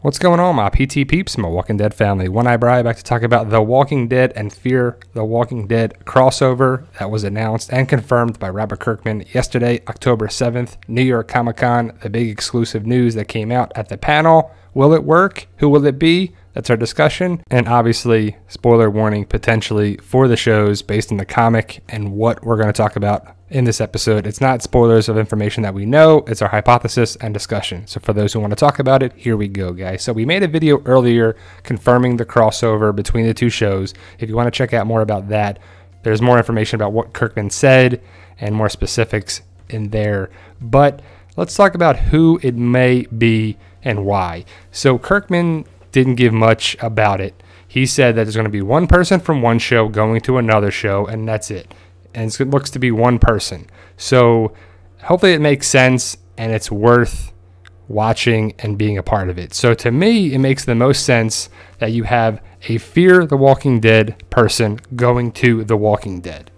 What's going on, my PT peeps, my Walking Dead family? One Eye Bri back to talk about The Walking Dead and Fear the Walking Dead crossover that was announced and confirmed by Robert Kirkman yesterday, October 7th, New York Comic-Con, the big exclusive news that came out at the panel. Will it work? Who will it be? That's our discussion. And obviously, spoiler warning potentially for the shows based on the comic and what we're going to talk about in this episode. It's not spoilers of information that we know, it's our hypothesis and discussion. So for those who want to talk about it, here we go, guys. So we made a video earlier confirming the crossover between the two shows. If you want to check out more about that, there's more information about what Kirkman said and more specifics in there. But let's talk about who it may be and why. So Kirkman didn't give much about it. He said that there's going to be one person from one show going to another show, and that's it. And it looks to be one person. So hopefully it makes sense and it's worth watching and being a part of it. So to me, it makes the most sense that you have a Fear the Walking Dead person going to The Walking Dead.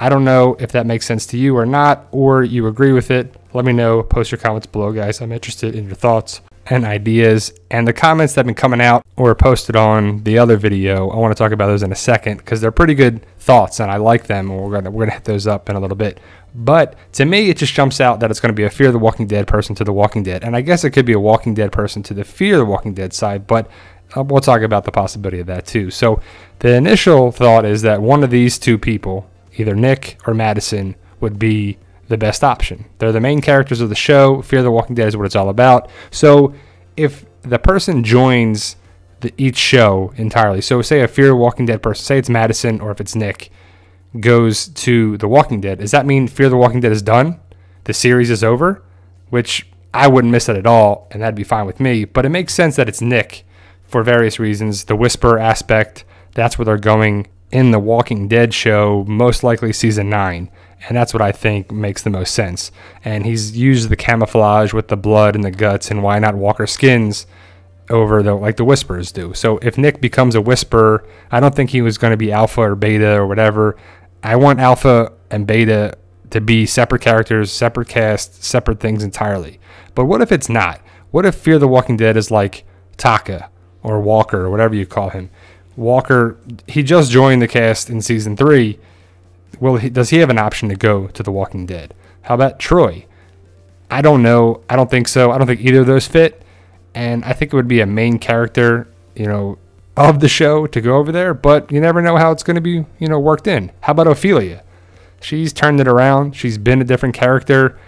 I don't know if that makes sense to you or not, or you agree with it. Let me know. Post your comments below, guys. I'm interested in your thoughts and ideas, and the comments that have been coming out or posted on the other video. I want to talk about those in a second because they're pretty good thoughts and I like them, and we're gonna hit those up in a little bit. But to me, it just jumps out that it's going to be a Fear the Walking Dead person to The Walking Dead, and I guess it could be a Walking Dead person to the Fear the Walking Dead side, but we'll talk about the possibility of that too. So the initial thought is that one of these two people, either Nick or Madison, would be the best option. They're the main characters of the show. Fear the Walking Dead is what it's all about. So if the person joins each show entirely, so say a Fear the Walking Dead person, say it's Madison or if it's Nick, goes to The Walking Dead, does that mean Fear the Walking Dead is done? The series is over? Which I wouldn't miss it at all, and that'd be fine with me. But it makes sense that it's Nick for various reasons. The Whisper aspect, that's where they're going in The Walking Dead show, most likely season 9. And that's what I think makes the most sense. And he's used the camouflage with the blood and the guts, and why not Walker skins over like the Whispers do. So if Nick becomes a Whisperer, I don't think he was going to be Alpha or Beta or whatever. I want Alpha and Beta to be separate characters, separate casts, separate things entirely. But what if it's not? What if Fear the Walking Dead is like Taka or Walker or whatever you call him? Walker, he just joined the cast in season 3. Well, does he have an option to go to The Walking Dead? How about Troy? I don't know. I don't think so. I don't think either of those fit. And I think it would be a main character, of the show to go over there. But you never know how it's going to be, worked in. How about Ophelia? She's turned it around. She's been a different character.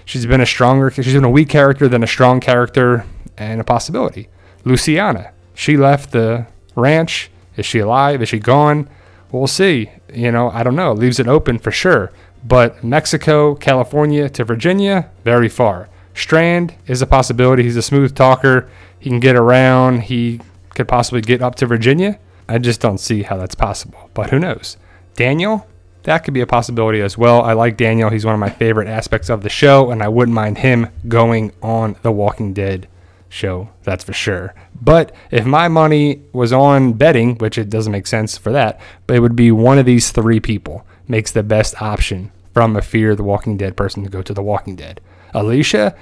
She's been a weak character than a strong character, and a possibility. Luciana, she left the ranch. Is she alive? Is she gone? We'll see. I don't know. It leaves it open for sure. But Mexico, California to Virginia, very far. Strand is a possibility. He's a smooth talker. He can get around. He could possibly get up to Virginia. I just don't see how that's possible. But who knows? Daniel, that could be a possibility as well. I like Daniel. He's one of my favorite aspects of the show, and I wouldn't mind him going on The Walking Dead show, that's for sure. But if my money was on betting, which it doesn't make sense for that, but it would be one of these 3 people makes the best option from a Fear the Walking Dead person to go to The Walking Dead. Alicia,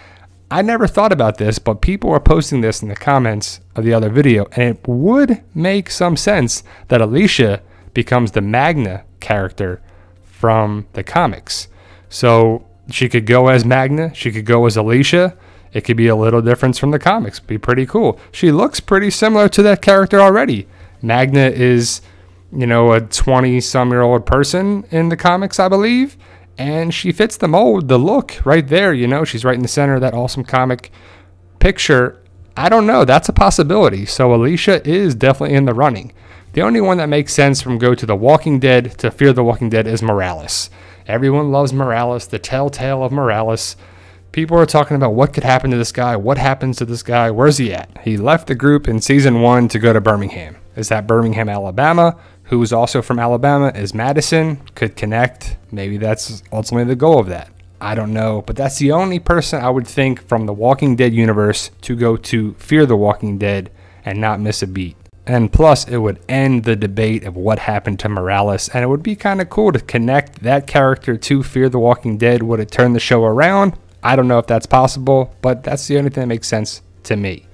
I never thought about this, but people are posting this in the comments of the other video, and it would make some sense that Alicia becomes the Magna character from the comics. So she could go as Magna, she could go as Alicia. It could be a little difference from the comics. Be pretty cool. She looks pretty similar to that character already. Magna is, a 20-some-year-old person in the comics, I believe. And she fits the mold, the look right there. She's right in the center of that awesome comic picture. I don't know. That's a possibility. So Alicia is definitely in the running. The only one that makes sense from go to The Walking Dead to Fear the Walking Dead is Morales. Everyone loves Morales, the telltale of Morales. People are talking about what could happen to this guy. What happens to this guy? Where's he at? He left the group in season 1 to go to Birmingham. Is that Birmingham, Alabama? Who's also from Alabama is Madison. Could connect. Maybe that's ultimately the goal of that. I don't know. But that's the only person I would think from the Walking Dead universe to go to Fear the Walking Dead and not miss a beat. And plus, it would end the debate of what happened to Morales. And it would be kind of cool to connect that character to Fear the Walking Dead. Would it turn the show around? I don't know if that's possible, but that's the only thing that makes sense to me.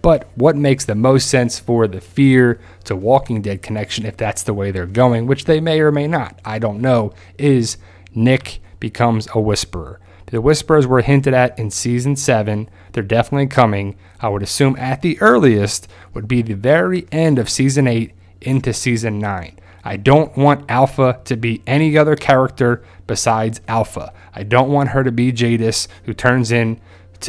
But what makes the most sense for the Fear to Walking Dead connection, if that's the way they're going, which they may or may not, I don't know, is Nick becomes a Whisperer. The Whisperers were hinted at in Season 7. They're definitely coming. I would assume at the earliest would be the very end of Season 8 into Season 9. I don't want Alpha to be any other character besides Alpha. I don't want her to be Jadis, who turns into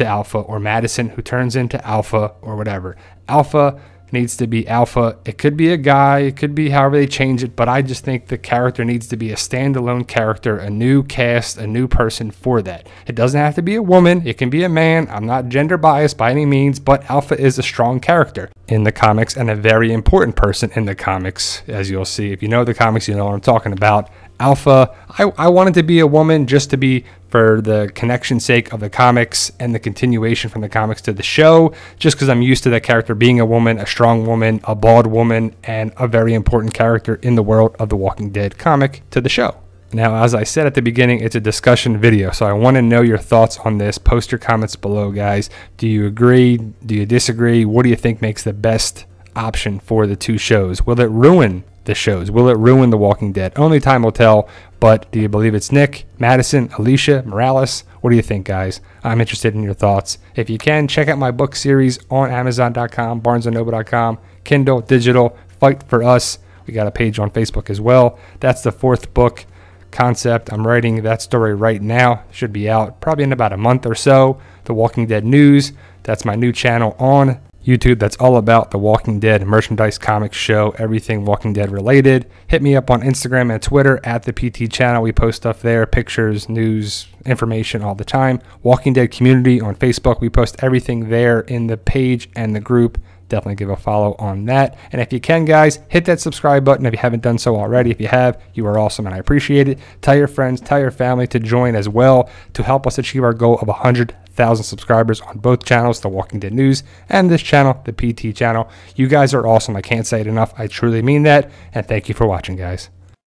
Alpha, or Madison, who turns into Alpha, or whatever. Alpha needs to be Alpha. It could be a guy, it could be however they change it, but I just think the character needs to be a standalone character, a new cast, a new person for that. It doesn't have to be a woman, it can be a man. I'm not gender biased by any means, but Alpha is a strong character in the comics and a very important person in the comics, as you'll see. If you know the comics, you know what I'm talking about. Alpha, I wanted to be a woman just to be for the connection sake of the comics and the continuation from the comics to the show, just because I'm used to that character being a woman, a strong woman, a bald woman, and a very important character in the world of the Walking Dead comic to the show. Now, as I said at the beginning, it's a discussion video, so I want to know your thoughts on this. Post your comments below, guys. Do you agree? Do you disagree? What do you think makes the best option for the two shows? Will it ruin the shows? Will it ruin The Walking Dead? Only time will tell, but do you believe it's Nick, Madison, Alicia, Morales? What do you think, guys? I'm interested in your thoughts. If you can, check out my book series on Amazon.com, BarnesandNoble.com, Kindle, digital, Fight for Us. We got a page on Facebook as well. That's the 4th book concept. I'm writing that story right now. Should be out probably in about a month or so. The Walking Dead News. That's my new channel on YouTube that's all about the Walking Dead merchandise, comics, show, everything Walking Dead related. Hit me up on Instagram and Twitter at the PT channel. We post stuff there, pictures, news, information all the time. Walking Dead community on Facebook. We post everything there in the page and the group. Definitely give a follow on that. And if you can, guys, hit that subscribe button if you haven't done so already. If you have, you are awesome and I appreciate it. Tell your friends, tell your family to join as well to help us achieve our goal of 100,000 subscribers on both channels, The Walking Dead News and this channel, the PT channel. You guys are awesome. I can't say it enough. I truly mean that. And thank you for watching, guys.